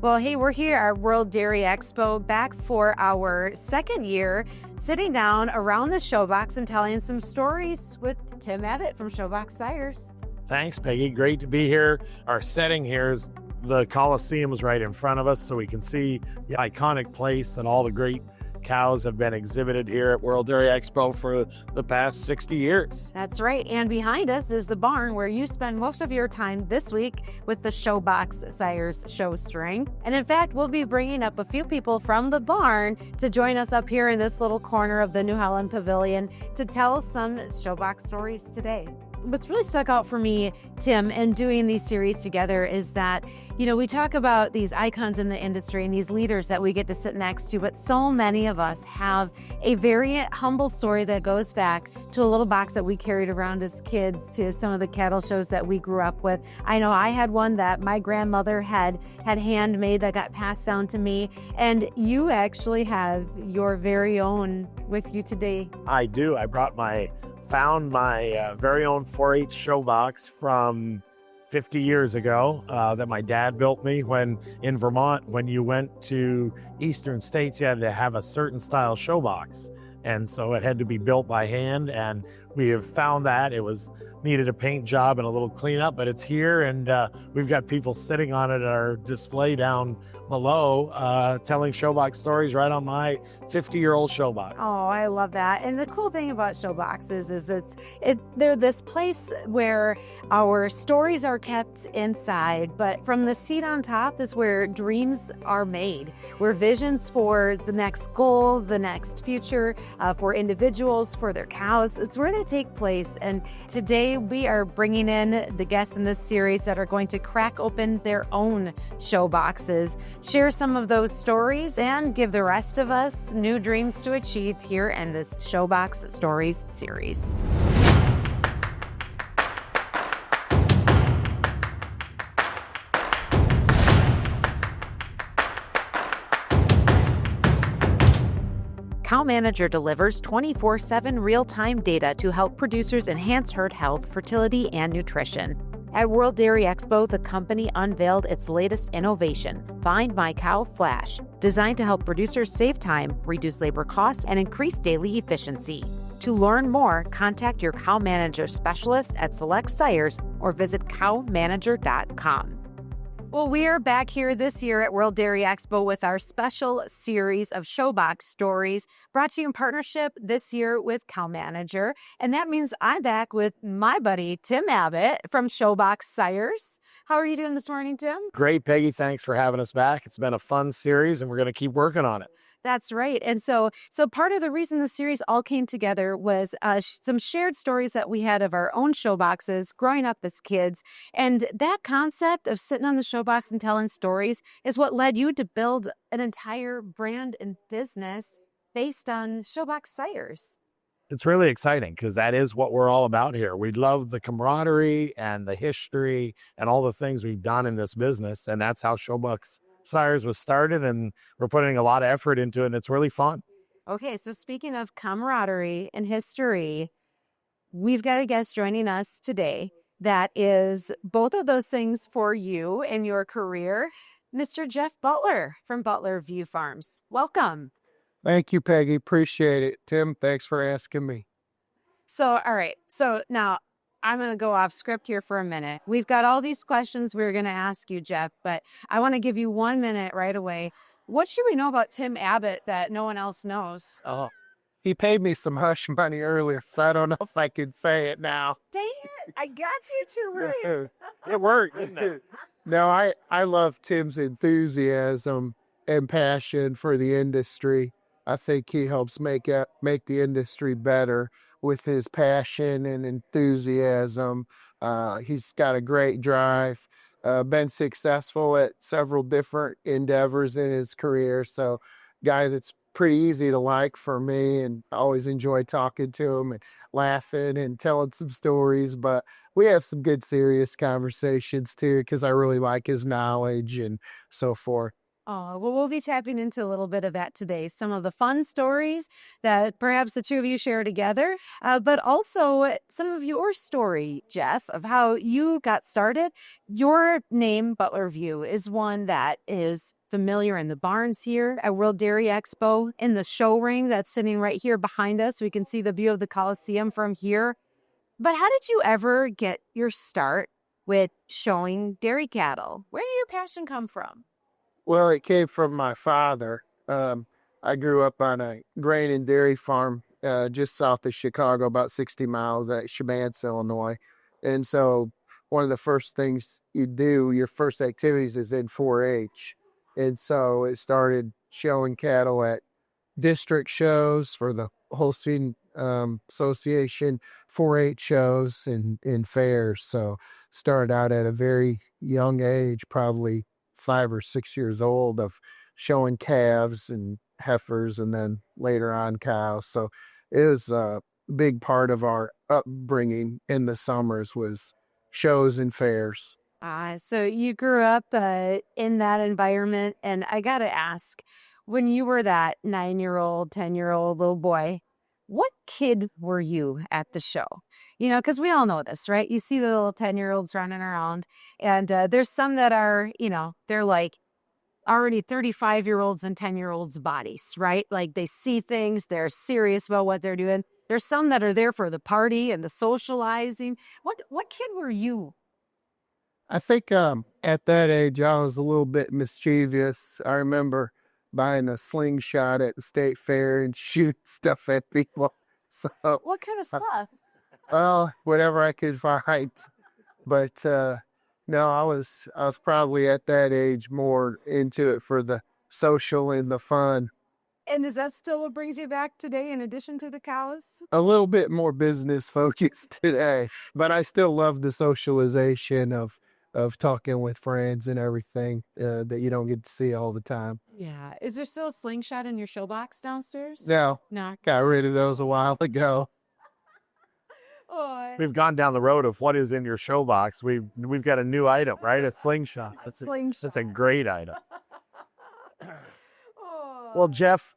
Well, hey, we're here at World Dairy Expo, back for our second year, sitting down around the Showbox and telling some stories with Tim Abbott from Showbox Sires. Thanks, Peggy. Great to be here. Our setting here is the Coliseum is right in front of us, so we can see the iconic place, and all the great cows have been exhibited here at World Dairy Expo for the past 60 years. That's right. And behind us is the barn where you spend most of your time this week with the Showbox Sires show string. And in fact, we'll be bringing up a few people from the barn to join us up here in this little corner of the New Holland Pavilion to tell some Showbox stories today. What's really stuck out for me, Tim, in doing these series together is that, we talk about these icons in the industry and these leaders that we get to sit next to, but so many of us have a very humble story that goes back to a little box that we carried around as kids, to some of the cattle shows that we grew up with. I know I had one that my grandmother had handmade that got passed down to me, and you actually have your very own with you today. I do. I found my very own 4-H showbox from 50 years ago that my dad built me when in Vermont. When you went to eastern states, you had to have a certain style showbox, and so it had to be built by hand, and we have found that it needed a paint job and a little cleanup, but it's here, and we've got people sitting on it at our display down below, telling Showbox stories right on my 50-year-old Showbox. Oh, I love that. And the cool thing about Showboxes is they're this place where our stories are kept inside, but from the seat on top is where dreams are made, where visions for the next goal, the next future, for individuals, for their cows, it's where they take place. And today we are bringing in the guests in this series that are going to crack open their own Showboxes, share some of those stories, and give the rest of us new dreams to achieve here in this Showbox Stories series. CowManager delivers 24/7 real-time data to help producers enhance herd health, fertility, and nutrition. At World Dairy Expo, the company unveiled its latest innovation, Find My Cow Flash, designed to help producers save time, reduce labor costs, and increase daily efficiency. To learn more, contact your CowManager specialist at Select Sires or visit CowManager.com. Well, we are back here this year at World Dairy Expo with our special series of Showbox Stories, brought to you in partnership this year with CowManager. And that means I'm back with my buddy, Tim Abbott from Showbox Sires. How are you doing this morning, Tim? Great, Peggy. Thanks for having us back. It's been a fun series, and we're going to keep working on it. That's right. And so part of the reason the series all came together was some shared stories that we had of our own showboxes growing up as kids. And that concept of sitting on the showbox and telling stories is what led you to build an entire brand and business based on Showbox Sires. It's really exciting because that is what we're all about here. We love the camaraderie and the history and all the things we've done in this business. And that's how Showbox Sires was started, and we're putting a lot of effort into it, and it's really fun. Okay, so speaking of camaraderie and history, we've got a guest joining us today that is both of those things for you in your career, Mr. Jeff Butler from Butler View Farms. Welcome. Thank you, Peggy. Appreciate it. Tim, thanks for asking me. So, all right. So now I'm going to go off script here for a minute. We've got all these questions we're going to ask you, Jeff, but I want to give you 1 minute right away. What should we know about Tim Abbott that no one else knows? Oh, he paid me some hush money earlier, so I don't know if I can say it now. Dang it. I got you too right. It worked, didn't it? No, I love Tim's enthusiasm and passion for the industry. I think he helps make the industry better with his passion and enthusiasm. He's got a great drive, been successful at several different endeavors in his career. So guy that's pretty easy to like for me, and I always enjoy talking to him and laughing and telling some stories. But we have some good serious conversations too, because I really like his knowledge and so forth. Oh, well, we'll be tapping into a little bit of that today. Some of the fun stories that perhaps the two of you share together, but also some of your story, Jeff, of how you got started. Your name, Butler View, is one that is familiar in the barns here at World Dairy Expo, in the show ring that's sitting right here behind us. We can see the view of the Coliseum from here. But how did you ever get your start with showing dairy cattle? Where did your passion come from? Well, it came from my father. I grew up on a grain and dairy farm just south of Chicago, about 60 miles at Showbox, Illinois. And so one of the first things you do, your first activities is in 4-H. And so it started showing cattle at district shows for the Holstein Association, 4-H shows and fairs. So started out at a very young age, probably 5 or 6 years old, of showing calves and heifers, and then later on cows. So it was a big part of our upbringing in the summers was shows and fairs. So you grew up in that environment. And I got to ask, when you were that 9-year-old, 10-year-old little boy, what kid were you at the show? You know, because we all know this, right? You see the little 10-year-olds running around, and there's some that are, they're like already 35-year-olds and 10-year-olds bodies, right? Like they see things, they're serious about what they're doing. There's some that are there for the party and the socializing. What kid were you? I think at that age, I was a little bit mischievous. I remember buying a slingshot at the state fair and shoot stuff at people. So, What kind of stuff? well, whatever I could find. But no, I was probably at that age more into it for the social and the fun. And is that still what brings you back today in addition to the cows? A little bit more business focused today, but I still love the socialization of talking with friends and everything that you don't get to see all the time. Yeah. Is there still a slingshot in your show box downstairs? No, No. got rid of those a while ago. Oh, We've gone down the road of what is in your show box. We've got a new item, right? A slingshot. That's a great item. Well, Jeff,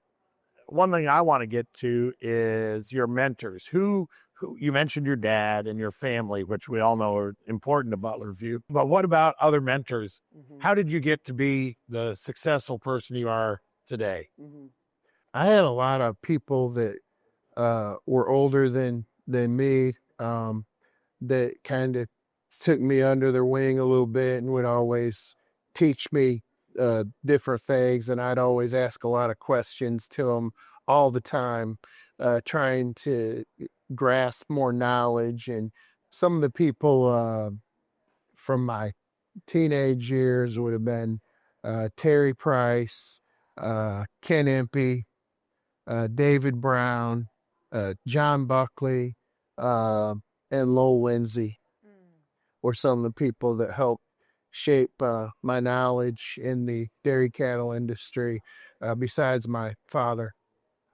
one thing I want to get to is your mentors. Who you mentioned your dad and your family, which we all know are important to Butlerview. But what about other mentors? How did you get to be the successful person you are today? I had a lot of people that were older than me that kind of took me under their wing a little bit and would always teach me different things. And I'd always ask a lot of questions to them all the time, trying to grasp more knowledge. And some of the people from my teenage years would have been Terry Price, Ken Impey, David Brown, John Buckley, and Lowell Lindsay were some of the people that helped shape my knowledge in the dairy cattle industry, besides my father.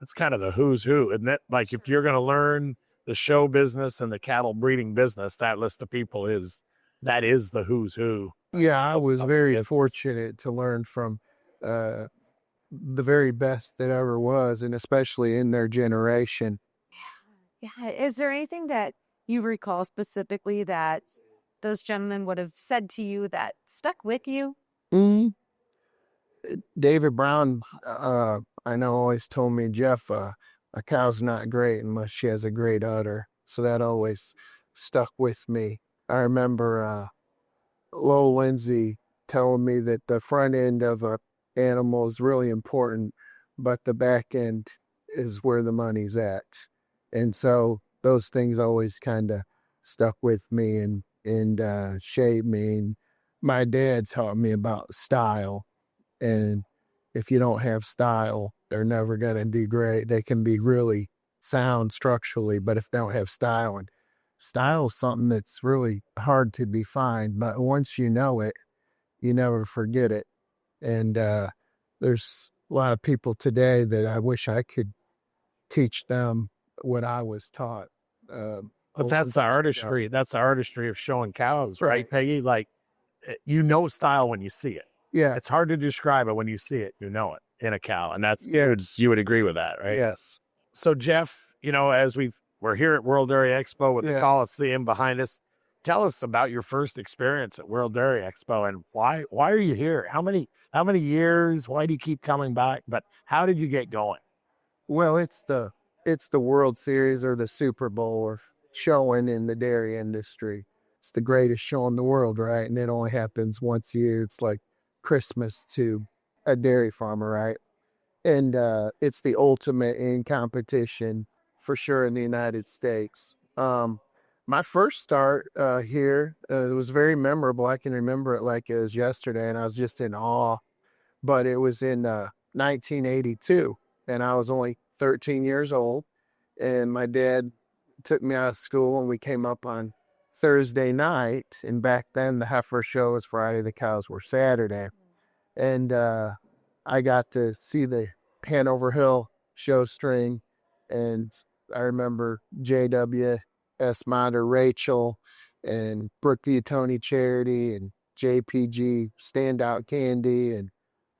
That's kind of the who's who, isn't it? Like if you're going to learn the show business and the cattle breeding business, that list of people is the who's who. Yeah, I was very fortunate to learn from the very best that ever was, and especially in their generation. Yeah. Is there anything that you recall specifically that those gentlemen would have said to you that stuck with you? David Brown, I know, always told me, Jeff, a cow's not great unless she has a great udder. So that always stuck with me. I remember Lowell Lindsay telling me that the front end of an animal is really important, but the back end is where the money's at. And so those things always kind of stuck with me and shaped me. And my dad taught me about style. And if you don't have style, they're never going to do great. They can be really sound structurally, but if they don't have style, and style is something that's really hard to be defined, but once you know it, you never forget it. And there's a lot of people today that I wish I could teach them what I was taught. But that's the artistry. That's the artistry of showing cows, right, Peggy? Like, you know style when you see it. Yeah. It's hard to describe it. When you see it, you know it in a cow. And that's, Yeah. you would agree with that, right? Yes. So Jeff, as we're here at World Dairy Expo with the Coliseum behind us, tell us about your first experience at World Dairy Expo and why are you here? How many years? Why do you keep coming back? But how did you get going? Well, it's the World Series or the Super Bowl of showing in the dairy industry. It's the greatest show in the world, right? And it only happens once a year. It's like Christmas to a dairy farmer, right? And it's the ultimate in competition for sure in the United States. My first start here it was very memorable. I can remember it like it was yesterday, and I was just in awe. But it was in 1982, and I was only 13 years old. And my dad took me out of school, and we came up on Thursday night. And back then, the heifer show was Friday, the cows were Saturday. And I got to see the Hanover Hill show string, and I remember J.W.S. Mater, Rachel, and Brookview Tony Charity, and JPG Standout Candy, and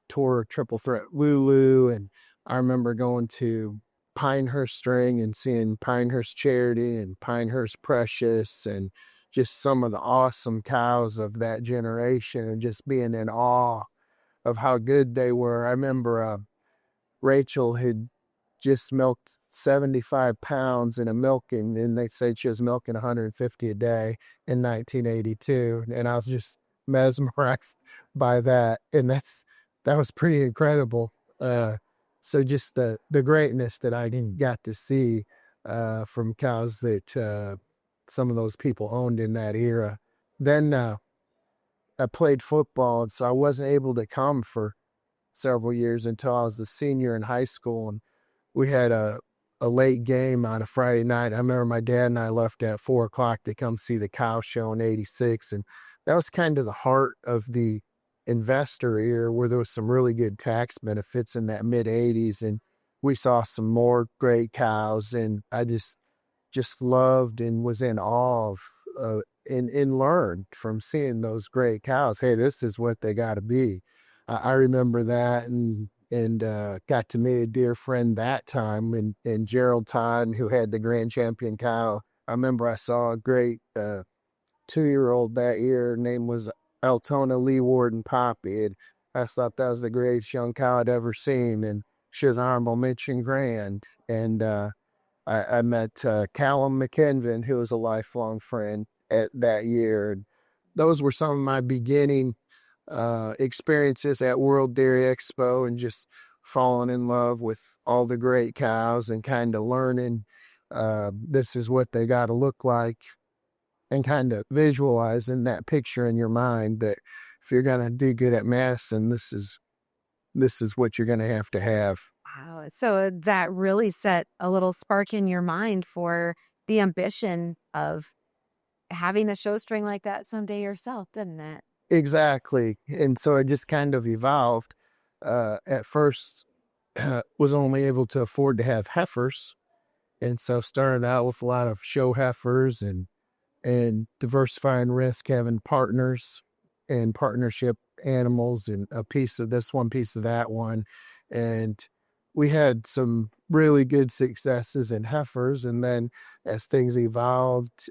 Tour Triple Threat Lulu. And I remember going to Pinehurst String and seeing Pinehurst Charity and Pinehurst Precious, and just some of the awesome cows of that generation, and just being in awe of how good they were. I remember Rachel had just milked 75 pounds in a milking, and they said she was milking 150 a day in 1982. And I was just mesmerized by that. And that was pretty incredible. So just the greatness that I got to see from cows that some of those people owned in that era. Then I played football, and so I wasn't able to come for several years until I was a senior in high school. And we had a late game on a Friday night. I remember my dad and I left at 4:00 to come see the cow show in '86. And that was kind of the heart of the investor era, where there was some really good tax benefits in that mid '80s. And we saw some more great cows. And I just loved and was in awe of and learned from seeing those great cows. Hey, this is what they got to be. I remember that, and got to meet a dear friend that time, and Gerald Todd, who had the Grand Champion cow. I remember I saw a great 2-year-old that year. Her name was Altona Lee Warden Poppy. And I just thought that was the greatest young cow I'd ever seen. And she was honorable mention grand. And I met Callum McKenvin, who was a lifelong friend at that year. And those were some of my beginning experiences at World Dairy Expo, and just falling in love with all the great cows and kind of learning this is what they got to look like, and kind of visualizing that picture in your mind that if you're going to do good at medicine, this is what you're going to have. Wow. So that really set a little spark in your mind for the ambition of having a show string like that someday yourself, didn't it? Exactly. And so it just kind of evolved. At first, was only able to afford to have heifers. And so started out with a lot of show heifers, and diversifying risk, having partners and partnership animals, and a piece of this one, piece of that one. And we had some really good successes in heifers. And then as things evolved,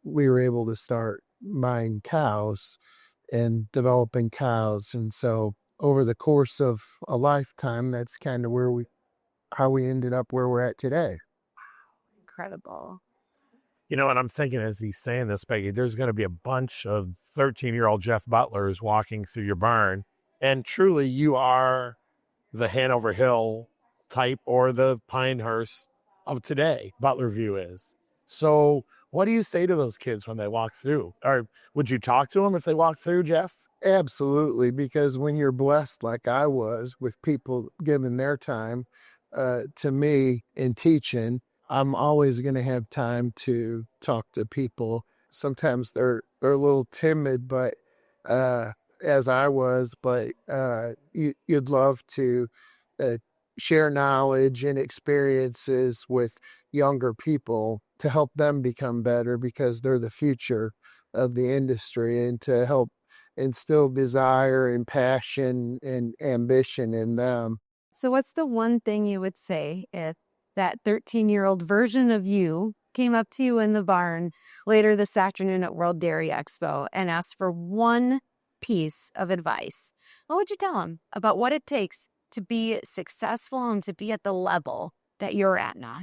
we were able to start buying cows and developing cows. And so over the course of a lifetime, that's kind of how we ended up where we're at today. Incredible. And I'm thinking as he's saying this, Peggy, there's going to be a bunch of 13-year-old Jeff Butlers walking through your barn. And truly, you are the Hanover Hill type, or the Pinehurst of today. Butlerview is. So what do you say to those kids when they walk through? Or would you talk to them if they walk through, Jeff? Absolutely, because when you're blessed like I was with people giving their time to me in teaching, I'm always going to have time to talk to people. Sometimes they're a little timid, but as I was, but you'd love to share knowledge and experiences with younger people to help them become better, because they're the future of the industry, and to help instill desire and passion and ambition in them. So what's the one thing you would say if that 13-year-old version of you came up to you in the barn later this afternoon at World Dairy Expo and asked for one piece of advice? What would you tell them about what it takes to be successful and to be at the level that you're at now?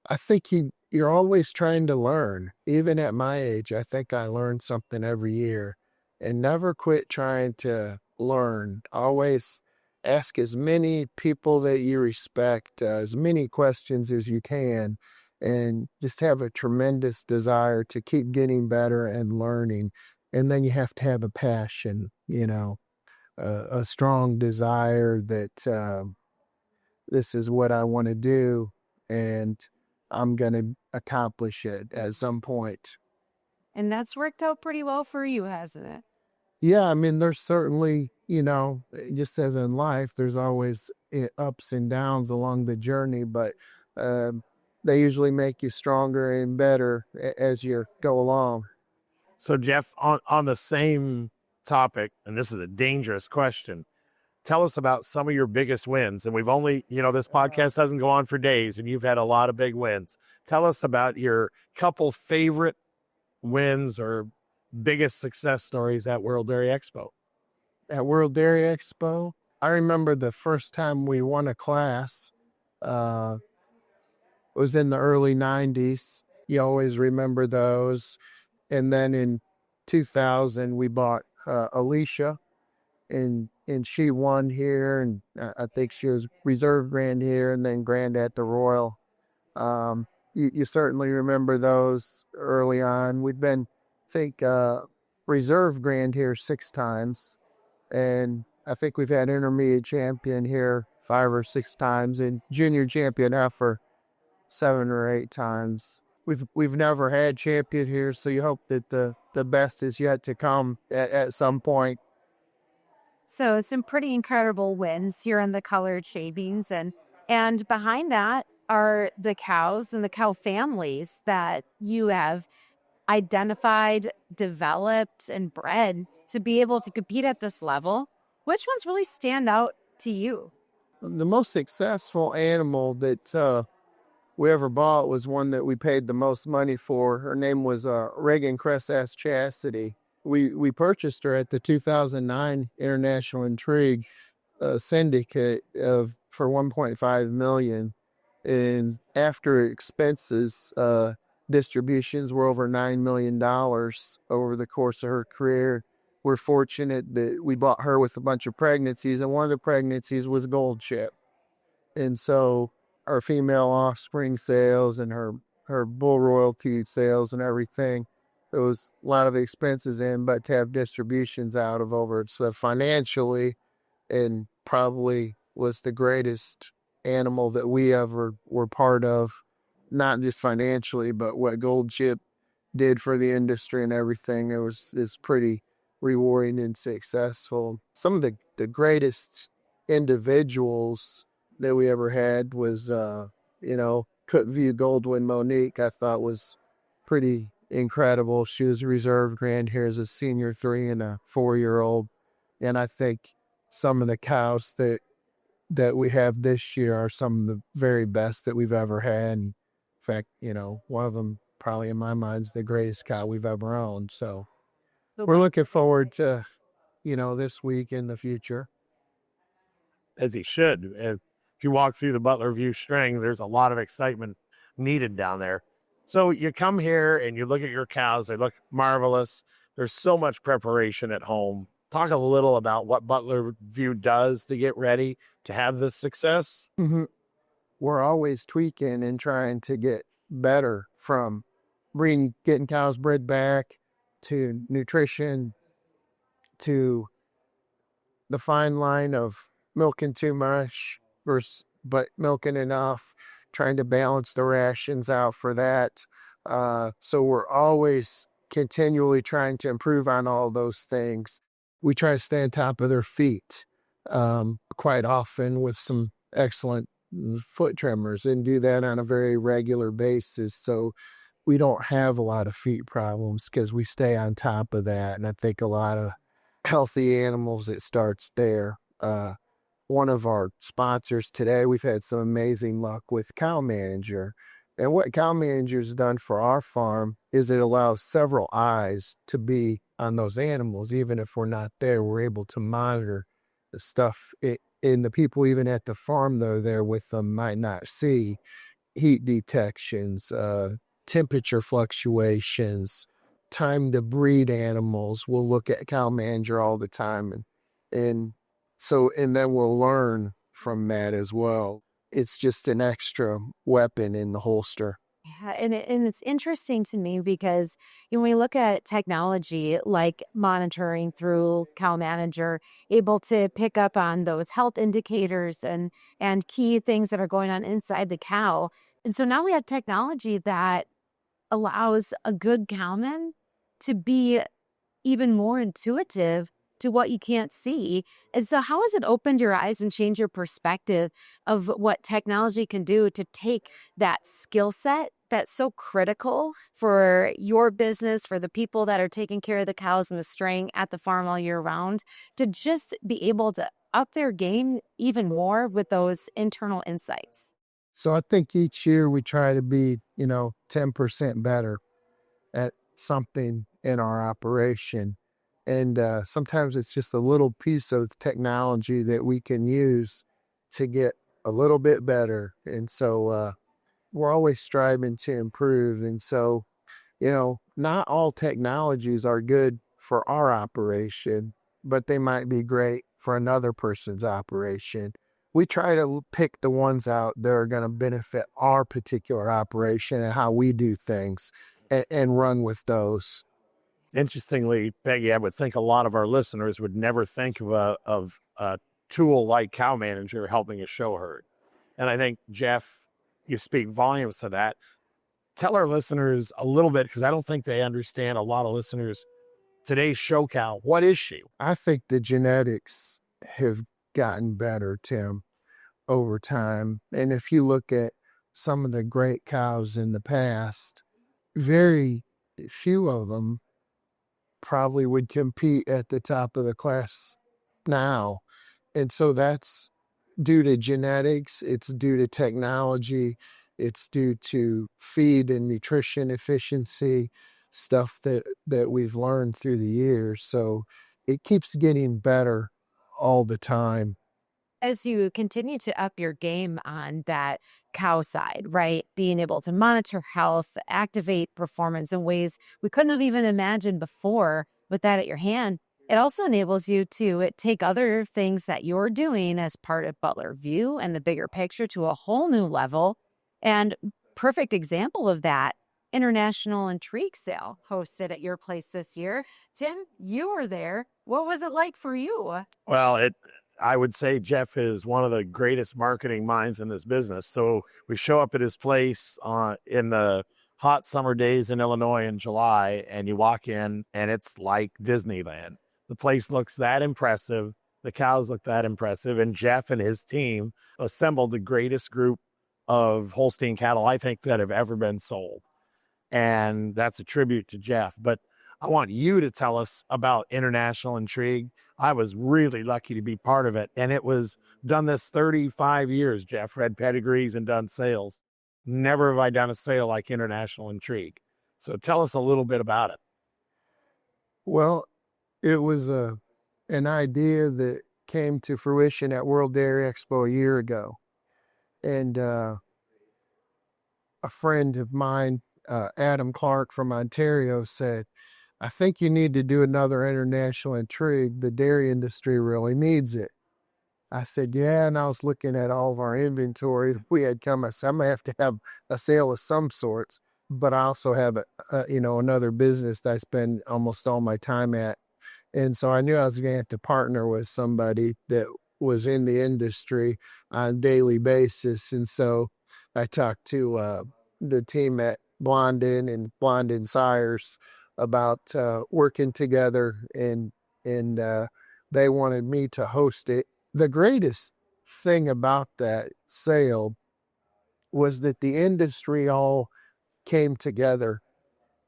I think you're always trying to learn. Even at my age, I think I learn something every year, and never quit trying to learn. Always ask as many people that you respect, as many questions as you can, and just have a tremendous desire to keep getting better and learning. And then you have to have a passion, a strong desire that this is what I want to do, and I'm going to accomplish it at some point. And that's worked out pretty well for you, hasn't it? Yeah, I mean, there's certainly, just as in life, there's always ups and downs along the journey, but uh, they usually make you stronger and better as you go along. So, Jeff, on the same topic, and this is a dangerous question, tell us about some of your biggest wins. And we've only, this podcast doesn't go on for days, and you've had a lot of big wins. Tell us about your couple favorite wins or biggest success stories at World Dairy Expo. At World Dairy Expo, I remember the first time we won a class was in the early 90s. You always remember those. And then in 2000, we bought Alicia, and she won here, and I think she was reserve grand here and then grand at the Royal. You certainly remember those early on. We've been, I think, reserve grand here 6 times, and I think we've had intermediate champion here 5 or 6 times, and junior champion for 7 or 8 times. We've never had champion here, so you hope that the best is yet to come at some point. So some pretty incredible wins here in the colored shavings, and behind that are the cows and the cow families that you have identified, developed, and bred to be able to compete at this level. Which ones really stand out to you? The most successful animal that we ever bought was one that we paid the most money for. Her name was Reagan Cressass Chastity. We purchased her at the 2009 International Intrigue syndicate for $1.5 million. And after expenses, distributions were over $9 million over the course of her career. We're fortunate that we bought her with a bunch of pregnancies, and one of the pregnancies was gold chip. And so our female offspring sales and her bull royalty sales and everything, there was a lot of expenses in, but to have distributions out of over it, so financially, and probably was the greatest animal that we ever were part of, not just financially, but what gold chip did for the industry and everything. It's pretty rewarding and successful. Some of the greatest individuals that we ever had was, Cookview Goldwyn Monique, I thought was pretty incredible. She was reserve grand here as a senior 3 and a 4-year-old. And I think some of the cows that we have this year are some of the very best that we've ever had. In fact, one of them probably in my mind is the greatest cow we've ever owned. So we're looking forward to, this week in the future. As he should. If you walk through the Butler View string, there's a lot of excitement needed down there. So you come here and you look at your cows. They look marvelous. There's so much preparation at home. Talk a little about what Butler View does to get ready to have this success. Mm-hmm. We're always tweaking and trying to get better, from getting cows bred back to nutrition to the fine line of milking too much but milking enough, trying to balance the rations out for that. So we're always continually trying to improve on all those things. We try to stay on top of their feet quite often with some excellent foot trimmers, and do that on a very regular basis. So we don't have a lot of feet problems because we stay on top of that. And I think a lot of healthy animals, it starts there. One of our sponsors today, we've had some amazing luck with CowManager. And what CowManager's done for our farm is it allows several eyes to be on those animals. Even if we're not there, we're able to monitor the stuff. And the people even at the farm, though, there with them might not see heat detections, temperature fluctuations, time to breed animals. We'll look at CowManager all the time, and so and then we'll learn from that as well. It's just an extra weapon in the holster. Yeah, and it's interesting to me because when we look at technology like monitoring through CowManager, able to pick up on those health indicators and key things that are going on inside the cow. And so now we have technology that allows a good cowman to be even more intuitive to what you can't see. And so, how has it opened your eyes and changed your perspective of what technology can do to take that skill set that's so critical for your business, for the people that are taking care of the cows and the straying at the farm all year round, to just be able to up their game even more with those internal insights? So I think each year we try to be, 10% better at something in our operation. And sometimes it's just a little piece of technology that we can use to get a little bit better. And so we're always striving to improve. And so, not all technologies are good for our operation, but they might be great for another person's operation. We try to pick the ones out that are going to benefit our particular operation and how we do things, and run with those. Interestingly, Peggy, I would think a lot of our listeners would never think of a tool like CowManager helping a show herd. And I think, Jeff, you speak volumes to that. Tell our listeners a little bit, because I don't think they understand, a lot of listeners, today's show cow. What is she? I think the genetics have gotten better, Tim, over time. And if you look at some of the great cows in the past, very few of them probably would compete at the top of the class now. And so that's due to genetics, it's due to technology, it's due to feed and nutrition efficiency, stuff that we've learned through the years. So it keeps getting better all the time. As you continue to up your game on that cow side, right? Being able to monitor health, activate performance in ways we couldn't have even imagined before with that at your hand. It also enables you to take other things that you're doing as part of Butler View and the bigger picture to a whole new level. And perfect example of that, International Intrigue Sale hosted at your place this year. Tim, you were there. What was it like for you? Well, I would say Jeff is one of the greatest marketing minds in this business. So we show up at his place in the hot summer days in Illinois in July, and you walk in and it's like Disneyland. The place looks that impressive. The cows look that impressive. And Jeff and his team assembled the greatest group of Holstein cattle, I think, that have ever been sold. And that's a tribute to Jeff. But I want you to tell us about International Intrigue. I was really lucky to be part of it. And it was done this 35 years, Jeff, read pedigrees and done sales. Never have I done a sale like International Intrigue. So tell us a little bit about it. Well, it was an idea that came to fruition at World Dairy Expo a year ago. And a friend of mine, Adam Clark from Ontario, said, I think you need to do another International Intrigue. The dairy industry really needs it. I said, yeah, and I was looking at all of our inventory we had come. I said, I'm gonna have to have a sale of some sorts, but I also have another business that I spend almost all my time at. And so I knew I was going to have to partner with somebody that was in the industry on a daily basis. And so I talked to the team at Blondin and Blondin Sires about working together, and they wanted me to host it. The greatest thing about that sale was that the industry all came together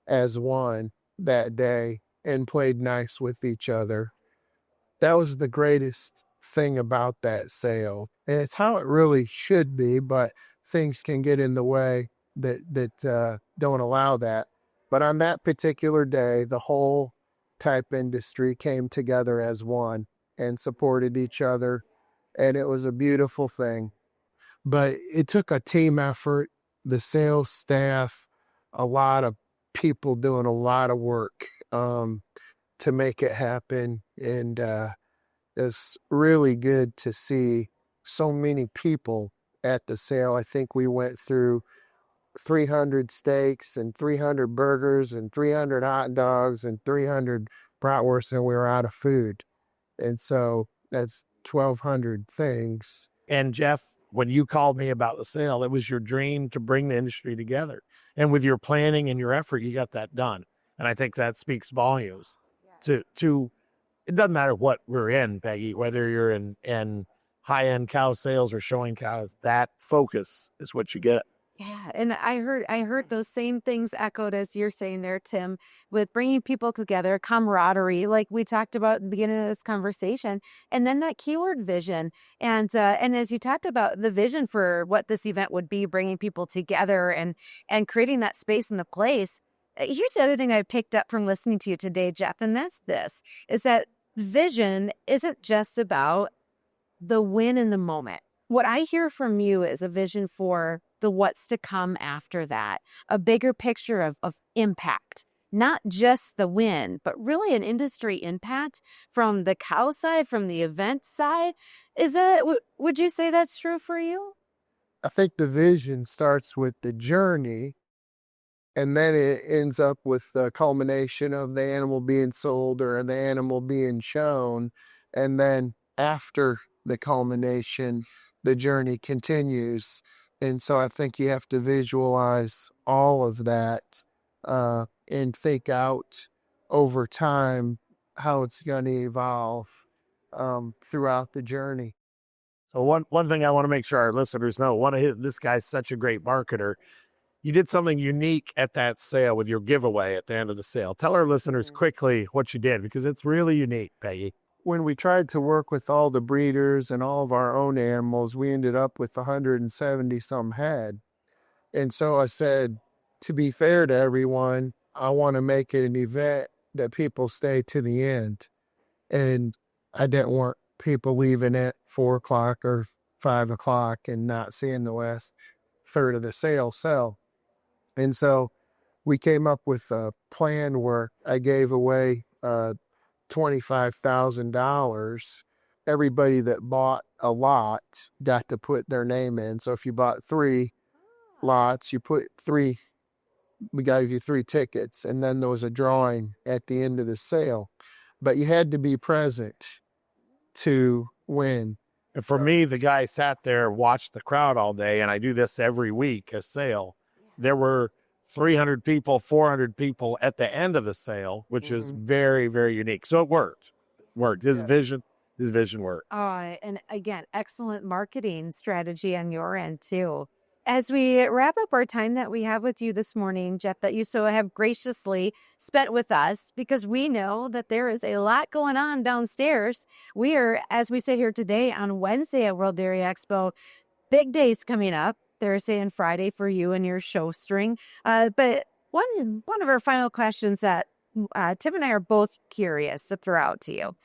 as one that day and played nice with each other. That was the greatest thing about that sale. And it's how it really should be, but things can get in the way that don't allow that. But on that particular day, the whole type industry came together as one and supported each other. And it was a beautiful thing. But it took a team effort, the sales staff, a lot of people doing a lot of work to make it happen. And it's really good to see so many people at the sale. I think we went through 300 steaks and 300 burgers and 300 hot dogs and 300 bratwursts, and we were out of food. And so that's 1,200 things. And Jeff, when you called me about the sale, it was your dream to bring the industry together. And with your planning and your effort, you got that done. And I think that speaks volumes to it doesn't matter what we're in, Peggy, whether you're in high-end cow sales or showing cows, that focus is what you get. Yeah, and I heard those same things echoed as you're saying there, Tim, with bringing people together, camaraderie, like we talked about at the beginning of this conversation, and then that keyword vision, and as you talked about the vision for what this event would be, bringing people together and creating that space in the place. Here's the other thing I picked up from listening to you today, Jeff, and that's this: is that vision isn't just about the win in the moment. What I hear from you is a vision for the what's to come after that, a bigger picture of impact, not just the win, but really an industry impact from the cow side, from the event side. Would you say that's true for you? I think the vision starts with the journey, and then it ends up with the culmination of the animal being sold or the animal being shown. And then after the culmination, the journey continues. And so I think you have to visualize all of that and think out over time how it's going to evolve throughout the journey. So one thing I want to make sure our listeners know, this guy's such a great marketer. You did something unique at that sale with your giveaway at the end of the sale. Tell our listeners quickly what you did, because it's really unique, Peggy. When we tried to work with all the breeders and all of our own animals, we ended up with 170 some head. And so I said, to be fair to everyone, I want to make it an event that people stay to the end. And I didn't want people leaving at 4 o'clock or 5 o'clock and not seeing the last third of the sale sell. And so we came up with a plan where I gave away $25,000. Everybody that bought a lot got to put their name in. So if you bought 3 lots, you put 3, we gave you 3 tickets, and then there was a drawing at the end of the sale. But you had to be present to win. And for me, the guy sat there, watched the crowd all day, and I do this every week, a sale. There were 300 people, 400 people at the end of the sale, which is very, very unique. So it worked. His vision worked. And again, excellent marketing strategy on your end too. As we wrap up our time that we have with you this morning, Jeff, that you so have graciously spent with us, because we know that there is a lot going on downstairs. We are, as we sit here today on Wednesday at World Dairy Expo, big days coming up, Thursday and Friday for you and your show string. But one of our final questions that Tim and I are both curious to throw out to you.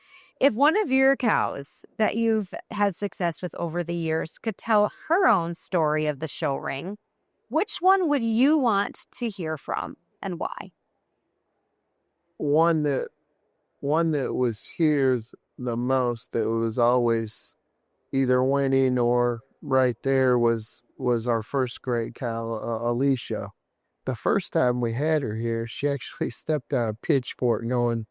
If one of your cows that you've had success with over the years could tell her own story of the show ring, which one would you want to hear from and why? One that was here the most, that was always either winning or right there, was our first great cow, Alicia. The first time we had her here, she actually stepped on a pitchfork going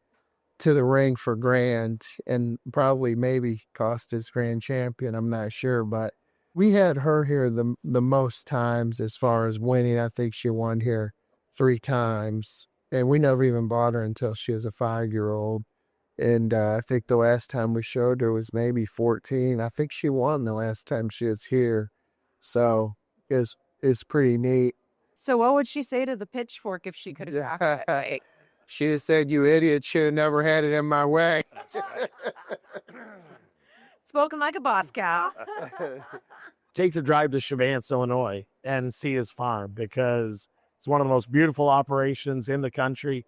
to the ring for grand, and probably maybe cost us grand champion, I'm not sure. But we had her here the most times as far as winning. I think she won here 3 times, and we never even bought her until she was a 5-year-old. And I think the last time we showed her was maybe 14. I think she won the last time she was here. So it's pretty neat. So what would she say to the pitchfork if she could have talked? She just said, "You idiot, should have never had it in my way." That's right. Spoken like a boss cow. Take the drive to Chevance, Illinois, and see his farm because it's one of the most beautiful operations in the country.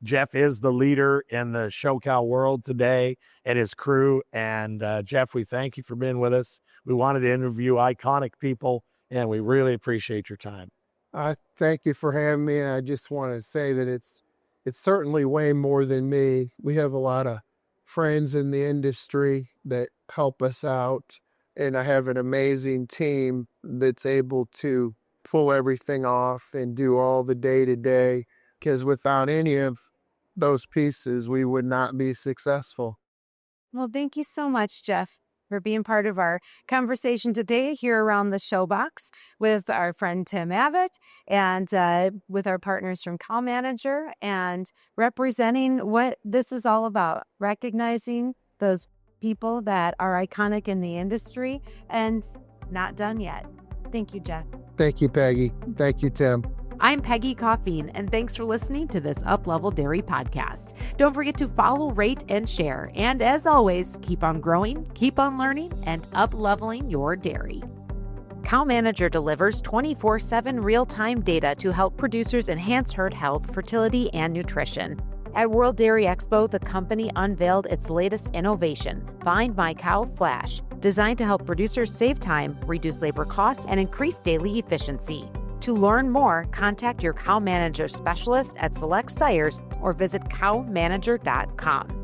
Jeff is the leader in the show cow world today and his crew. And Jeff, we thank you for being with us. We wanted to interview iconic people, and we really appreciate your time. I thank you for having me. I just want to say that it's certainly way more than me. We have a lot of friends in the industry that help us out, and I have an amazing team that's able to pull everything off and do all the day-to-day, because without any of those pieces, we would not be successful. Well, thank you so much, Jeff, for being part of our conversation today here around the Showbox with our friend Tim Abbott and with our partners from CowManager, and representing what this is all about, recognizing those people that are iconic in the industry and not done yet. Thank you, Jeff. Thank you, Peggy. Thank you, Tim. I'm Peggy Coffeen, and thanks for listening to this Up-Level Dairy podcast. Don't forget to follow, rate, and share. And as always, keep on growing, keep on learning, and up-leveling your dairy. CowManager delivers 24/7 real-time data to help producers enhance herd health, fertility, and nutrition. At World Dairy Expo, the company unveiled its latest innovation, Find My Cow Flash, designed to help producers save time, reduce labor costs, and increase daily efficiency. To learn more, contact your CowManager specialist at select sires or visit cowmanager.com.